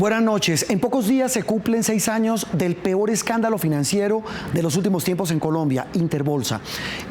Buenas noches. En pocos días se cumplen 6 años del peor escándalo financiero de los últimos tiempos en Colombia, Interbolsa.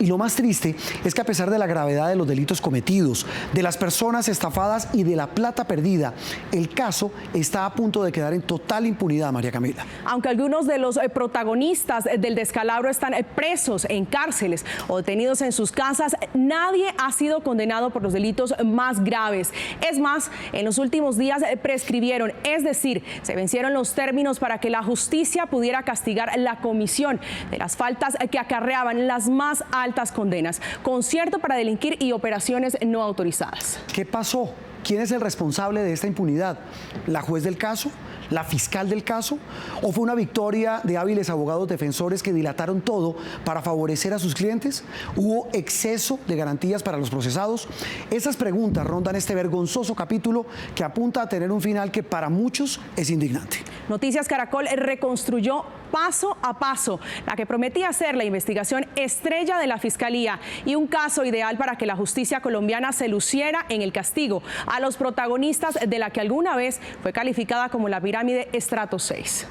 Y lo más triste es que a pesar de la gravedad de los delitos cometidos, de las personas estafadas y de la plata perdida, el caso está a punto de quedar en total impunidad, María Camila. Aunque algunos de los protagonistas del descalabro están presos en cárceles o detenidos en sus casas, nadie ha sido condenado por los delitos más graves. Es más, en los últimos días prescribieron, es decir, se vencieron los términos para que la justicia pudiera castigar la comisión de las faltas que acarreaban las más altas condenas, concierto para delinquir y operaciones no autorizadas. ¿Qué pasó? ¿Quién es el responsable de esta impunidad? ¿La juez del caso? ¿La fiscal del caso? ¿O fue una victoria de hábiles abogados defensores que dilataron todo para favorecer a sus clientes? ¿Hubo exceso de garantías para los procesados? Esas preguntas rondan este vergonzoso capítulo que apunta a tener un final que para muchos es indignante. Noticias Caracol reconstruyó paso a paso la que prometía ser la investigación estrella de la Fiscalía y un caso ideal para que la justicia colombiana se luciera en el castigo a los protagonistas de la que alguna vez fue calificada como la pirámide estrato 6.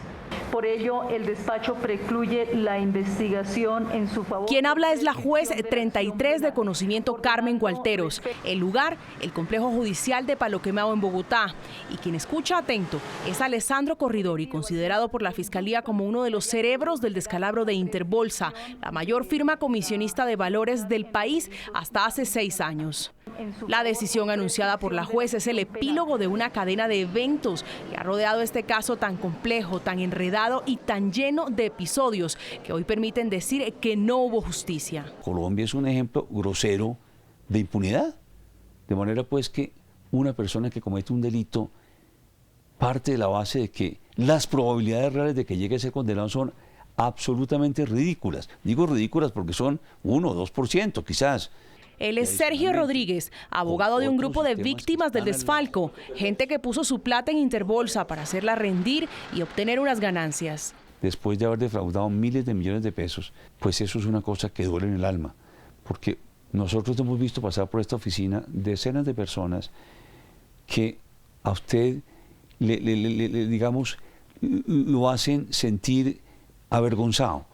Por ello, el despacho precluye la investigación en su favor. Quien habla es la juez 33 de conocimiento Carmen Gualteros. El lugar, el complejo judicial de Palo Quemado en Bogotá. Y quien escucha atento es Alessandro Corridori, considerado por la Fiscalía como uno de los cerebros del descalabro de Interbolsa, la mayor firma comisionista de valores del país hasta hace 6 años. La decisión anunciada por la juez es el epílogo de una cadena de eventos que ha rodeado este caso tan complejo, tan enredado y tan lleno de episodios que hoy permiten decir que no hubo justicia. Colombia es un ejemplo grosero de impunidad, de manera pues que una persona que comete un delito parte de la base de que las probabilidades reales de que llegue a ser condenado son absolutamente ridículas. Digo ridículas porque son 1 o 2% quizás. Él es Sergio Rodríguez, abogado de un grupo de víctimas del desfalco, gente que puso su plata en Interbolsa para hacerla rendir y obtener unas ganancias. Después de haber defraudado miles de millones de pesos, pues eso es una cosa que duele en el alma, porque nosotros hemos visto pasar por esta oficina decenas de personas que a usted, digamos, lo hacen sentir avergonzado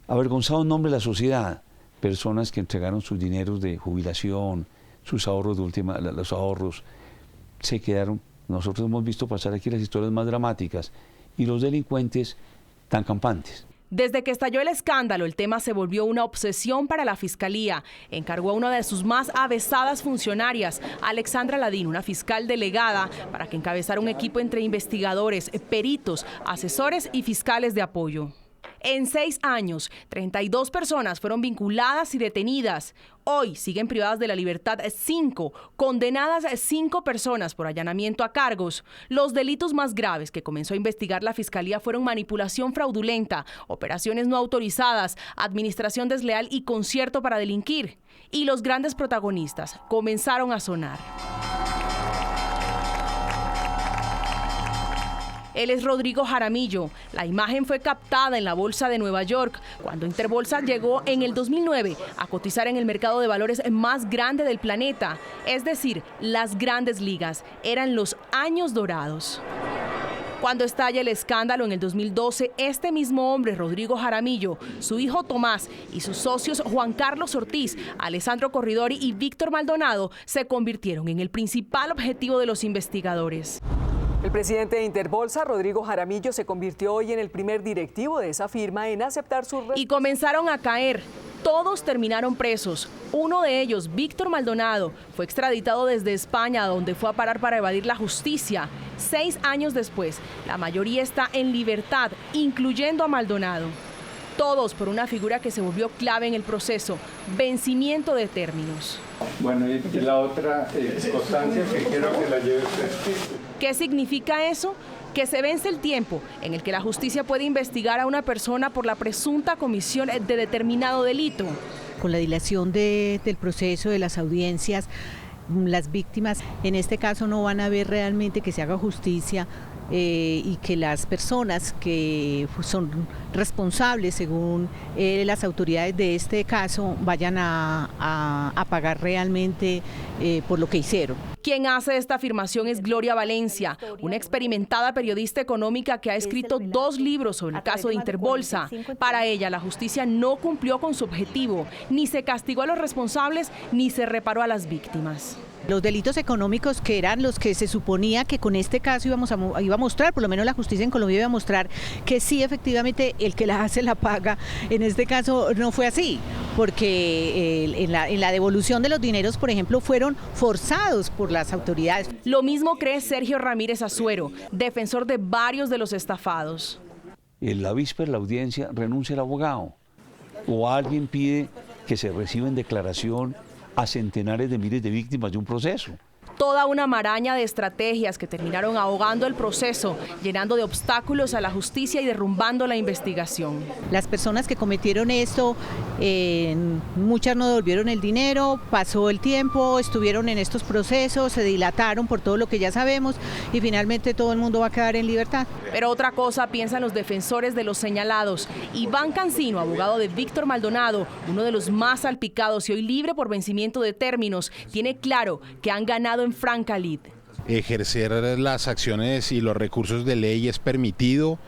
en nombre de la sociedad. Personas que entregaron sus dineros de jubilación, sus ahorros de los ahorros, se quedaron. Nosotros hemos visto pasar aquí las historias más dramáticas y los delincuentes tan campantes. Desde que estalló el escándalo, el tema se volvió una obsesión para la Fiscalía. Encargó a una de sus más avesadas funcionarias, Alexandra Ladino, una fiscal delegada, para que encabezara un equipo entre investigadores, peritos, asesores y fiscales de apoyo. En 6 años, 32 personas fueron vinculadas y detenidas. Hoy siguen privadas de la libertad 5, condenadas 5 personas por allanamiento a cargos. Los delitos más graves que comenzó a investigar la Fiscalía fueron manipulación fraudulenta, operaciones no autorizadas, administración desleal y concierto para delinquir. Y los grandes protagonistas comenzaron a sonar. Él es Rodrigo Jaramillo. La imagen fue captada en la Bolsa de Nueva York, cuando Interbolsa llegó en el 2009 a cotizar en el mercado de valores más grande del planeta. Es decir, las grandes ligas. Eran los años dorados. Cuando estalla el escándalo en el 2012, este mismo hombre, Rodrigo Jaramillo, su hijo Tomás y sus socios Juan Carlos Ortiz, Alessandro Corridori y Víctor Maldonado se convirtieron en el principal objetivo de los investigadores. El presidente de Interbolsa, Rodrigo Jaramillo, se convirtió hoy en el primer directivo de esa firma en aceptar su... Y comenzaron a caer. Todos terminaron presos. Uno de ellos, Víctor Maldonado, fue extraditado desde España, donde fue a parar para evadir la justicia. 6 años después, la mayoría está en libertad, incluyendo a Maldonado. Todos por una figura que se volvió clave en el proceso: vencimiento de términos. Bueno, y la otra constancia que quiero que la lleve usted. ¿Qué significa eso? Que se vence el tiempo en el que la justicia puede investigar a una persona por la presunta comisión de determinado delito. Con la dilación del proceso, de las audiencias, las víctimas en este caso no van a ver realmente que se haga justicia y que las personas que son responsables, según las autoridades de este caso, vayan a pagar realmente por lo que hicieron. Quien hace esta afirmación es Gloria Valencia, una experimentada periodista económica que ha escrito 2 libros sobre el caso de Interbolsa. Para ella, la justicia no cumplió con su objetivo, ni se castigó a los responsables, ni se reparó a las víctimas. Los delitos económicos, que eran los que se suponía que con este caso iba a mostrar, por lo menos la justicia en Colombia iba a mostrar que sí, efectivamente, el que la hace la paga. En este caso no fue así, porque en la devolución de los dineros, por ejemplo, fueron forzados por las autoridades. Lo mismo cree Sergio Ramírez Azuero, defensor de varios de los estafados. En la víspera de la audiencia renuncia el abogado o alguien pide que se reciba en declaración a centenares de miles de víctimas de un proceso. Toda una maraña de estrategias que terminaron ahogando el proceso, llenando de obstáculos a la justicia y derrumbando la investigación. Las personas que cometieron esto, muchas no devolvieron el dinero, pasó el tiempo, estuvieron en estos procesos, se dilataron por todo lo que ya sabemos y finalmente todo el mundo va a quedar en libertad. Pero otra cosa piensan los defensores de los señalados. Iván Cancino, abogado de Víctor Maldonado, uno de los más salpicados y hoy libre por vencimiento de términos, tiene claro que han ganado en franca lid. Ejercer las acciones y los recursos de ley es permitido,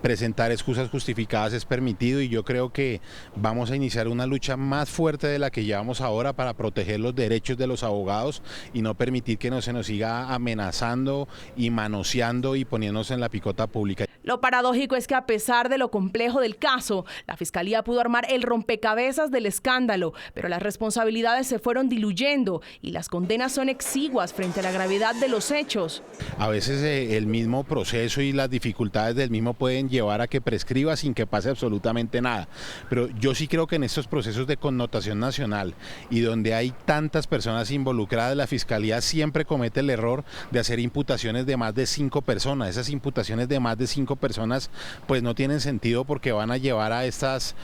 presentar excusas justificadas es permitido y yo creo que vamos a iniciar una lucha más fuerte de la que llevamos ahora para proteger los derechos de los abogados y no permitir que no se nos siga amenazando y manoseando y poniéndonos en la picota pública. Lo paradójico es que a pesar de lo complejo del caso, la Fiscalía pudo armar el rompecabezas del escándalo, pero las responsabilidades se fueron diluyendo y las condenas son exiguas frente a la gravedad de los hechos. A veces el mismo proceso y las dificultades del mismo pueden llevar a que prescriba sin que pase absolutamente nada, pero yo sí creo que en estos procesos de connotación nacional y donde hay tantas personas involucradas, la Fiscalía siempre comete el error de hacer imputaciones de más de 5 personas. Esas imputaciones de más de 5 personas pues no tienen sentido porque van a llevar a estas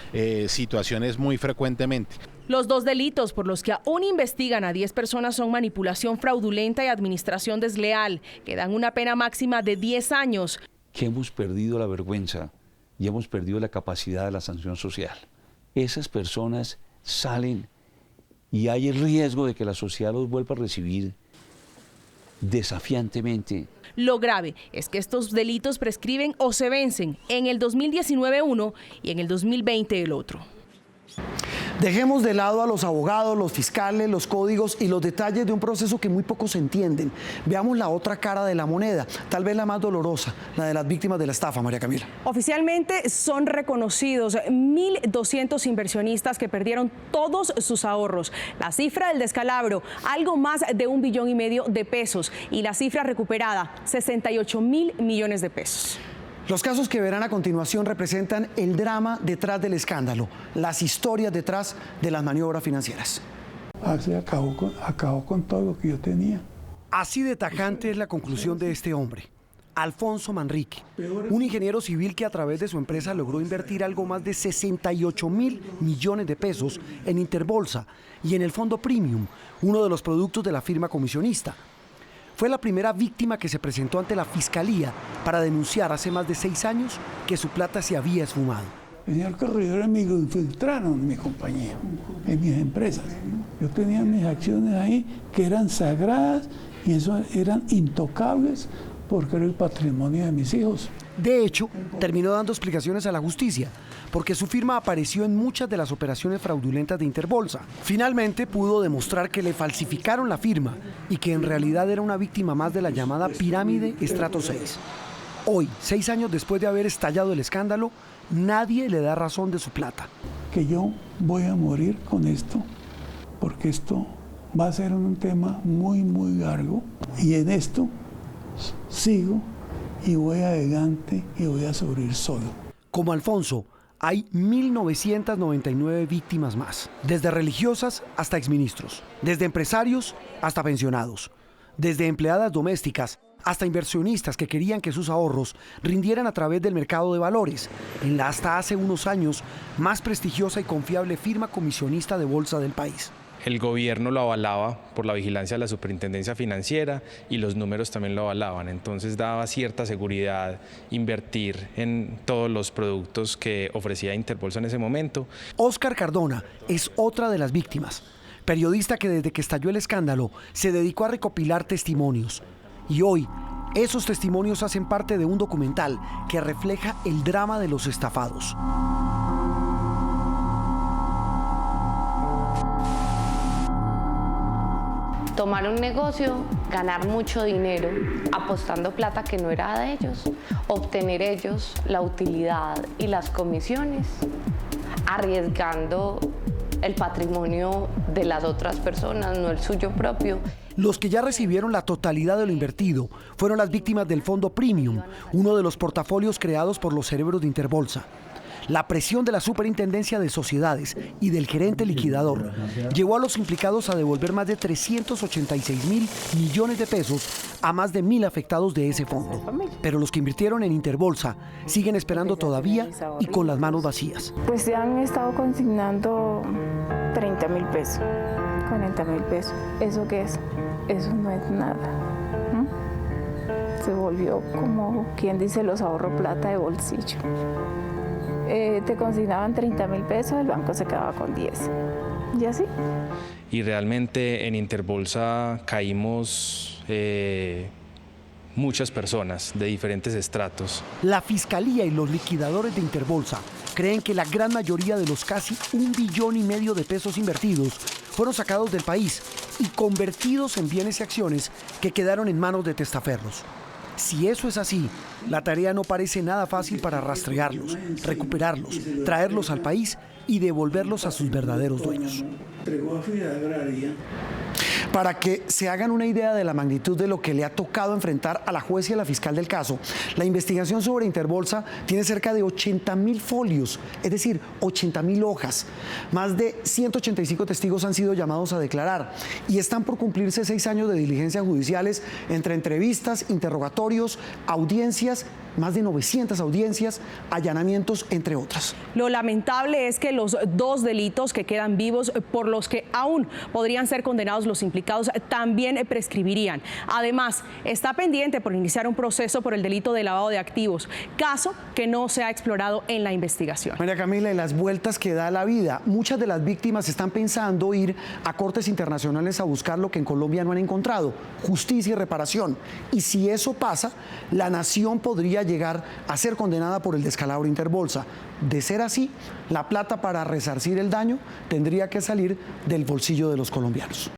situaciones muy frecuentemente. Los 2 delitos por los que aún investigan a 10 personas son manipulación fraudulenta y administración desleal, que dan una pena máxima de 10 años. Que hemos perdido la vergüenza y hemos perdido la capacidad de la sanción social. Esas personas salen y hay el riesgo de que la sociedad los vuelva a recibir desafiantemente. Lo grave es que estos delitos prescriben o se vencen en el 2019 uno y en el 2020 el otro. Dejemos de lado a los abogados, los fiscales, los códigos y los detalles de un proceso que muy pocos entienden. Veamos la otra cara de la moneda, tal vez la más dolorosa, la de las víctimas de la estafa, María Camila. Oficialmente son reconocidos 1.200 inversionistas que perdieron todos sus ahorros. La cifra del descalabro, algo más de 1,5 billones de pesos y la cifra recuperada, 68.000 millones de pesos. Los casos que verán a continuación representan el drama detrás del escándalo, las historias detrás de las maniobras financieras. Se acabó con todo lo que yo tenía. Así de tajante es la conclusión de este hombre, Alfonso Manrique, un ingeniero civil que a través de su empresa logró invertir algo más de 68.000 millones de pesos en Interbolsa y en el Fondo Premium, uno de los productos de la firma comisionista. Fue la primera víctima que se presentó ante la Fiscalía para denunciar hace más de 6 años que su plata se había esfumado. Señor corredor amigo, infiltraron en mi compañía, en mis empresas. Yo tenía mis acciones ahí que eran sagradas y eso eran intocables porque era el patrimonio de mis hijos. De hecho, terminó dando explicaciones a la justicia, porque su firma apareció en muchas de las operaciones fraudulentas de Interbolsa. Finalmente pudo demostrar que le falsificaron la firma y que en realidad era una víctima más de la llamada pirámide Estrato 6. Hoy, 6 años después de haber estallado el escándalo, nadie le da razón de su plata. Que yo voy a morir con esto, porque esto va a ser un tema muy, muy largo y en esto sigo y voy adelante y voy a sobrevivir solo. Como Alfonso, hay 1.999 víctimas más, desde religiosas hasta exministros, desde empresarios hasta pensionados, desde empleadas domésticas hasta inversionistas que querían que sus ahorros rindieran a través del mercado de valores, en la hasta hace unos años más prestigiosa y confiable firma comisionista de bolsa del país. el gobierno lo avalaba por la vigilancia de la Superintendencia Financiera y los números también lo avalaban. Entonces daba cierta seguridad invertir en todos los productos que ofrecía Interbolsa en ese momento. Óscar Cardona es otra de las víctimas, periodista que desde que estalló el escándalo se dedicó a recopilar testimonios. Y hoy, esos testimonios hacen parte de un documental que refleja el drama de los estafados. Tomar un negocio, ganar mucho dinero, apostando plata que no era de ellos, obtener ellos la utilidad y las comisiones, arriesgando el patrimonio de las otras personas, no el suyo propio. Los que ya recibieron la totalidad de lo invertido fueron las víctimas del Fondo Premium, uno de los portafolios creados por los cerebros de Interbolsa. La presión de la Superintendencia de Sociedades y del gerente liquidador llevó a los implicados a devolver más de 386.000 millones de pesos a más de 1.000 afectados de ese fondo. Pero los que invirtieron en Interbolsa siguen esperando todavía y con las manos vacías. Pues se han estado consignando 30.000 pesos, 40.000 pesos. ¿Eso qué es? Eso no es nada. Se volvió como quien dice los ahorro plata de bolsillo. Te consignaban 30.000 pesos, el banco se quedaba con 10. ¿Y así? Y realmente en Interbolsa caímos muchas personas de diferentes estratos. La Fiscalía y los liquidadores de Interbolsa creen que la gran mayoría de los casi 1,5 billones de pesos invertidos fueron sacados del país y convertidos en bienes y acciones que quedaron en manos de testaferros. Si eso es así, la tarea no parece nada fácil para rastrearlos, recuperarlos, traerlos al país y devolverlos a sus verdaderos dueños. Para que se hagan una idea de la magnitud de lo que le ha tocado enfrentar a la juez y a la fiscal del caso, la investigación sobre Interbolsa tiene cerca de 80.000 folios, es decir, 80.000 hojas. Más de 185 testigos han sido llamados a declarar y están por cumplirse 6 años de diligencias judiciales entre entrevistas, interrogatorios, audiencias, más de 900 audiencias, allanamientos, entre otras. Lo lamentable es que los 2 delitos que quedan vivos, por los que aún podrían ser condenados los implicados, también prescribirían. Además, está pendiente por iniciar un proceso por el delito de lavado de activos, caso que no se ha explorado en la investigación. María Camila, y las vueltas que da la vida. Muchas de las víctimas están pensando ir a cortes internacionales a buscar lo que en Colombia no han encontrado, justicia y reparación. Y si eso pasa, la nación podría llegar a ser condenada por el descalabro Interbolsa. De ser así, la plata para resarcir el daño tendría que salir del bolsillo de los colombianos.